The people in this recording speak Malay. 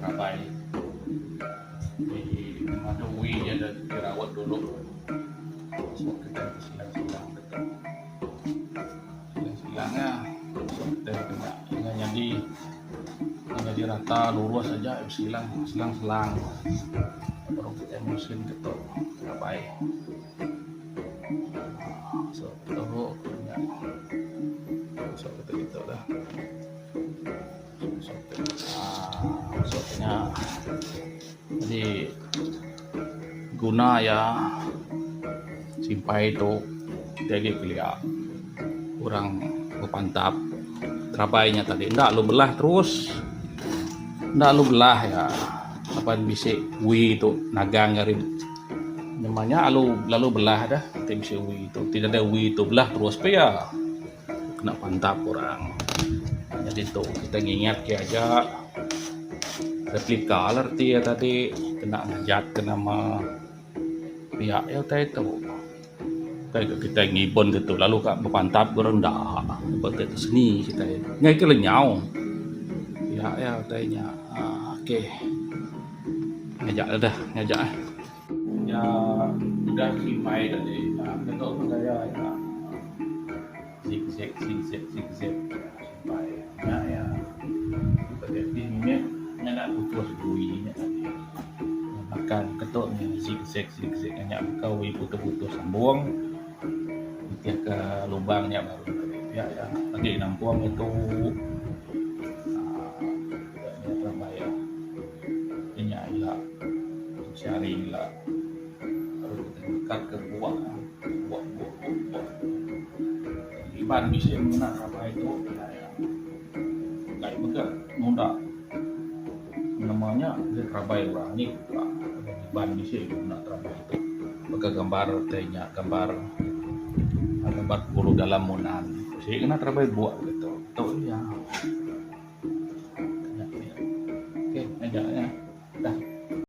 terabai di Madui ya, dan dirawat dulu. So, kita silang-silang betul. Silang-silangnya kita kena jadi rata lurus saja, silang-silang baru kita musim betul terabai. So betul ya. So betul dah. Maksudnya jadi guna ya simpai itu jadi kuliah kurang berpantap terabainya tadi ndak lu belah terus, ndak lu belah ya apa bisik wi itu nagang garim namanya lalu belah dah tim si wi itu tidak ada wi itu belah terus pe ya kena pantap kurang. Jadi itu kita ngingat ke aja replika alerti ya tadi kena ngajak ke nama pihak ya itu kayak kita ngibon gitu lalu kak berpantap berendah seperti itu seni kita ngai ke lenyau ya tanya oke ngajak ya udah simpai tadi betul saya ya zigzag simpai ya seperti ini nak putus duinya makan ketuknya zigzag hanya kau putus sambung dia ke lubangnya baru ya lagi nampung itu tidak terbayar ini lah cari lah harus kita dekat ke buah iban bisa mengenal apa itu ya kayak betul mudah namanya dia terabai orang ini iban bisa mengenal terabai itu pakai gambar tanya gambar bulu dalam munan sih kena terabai buat gitu tuh ya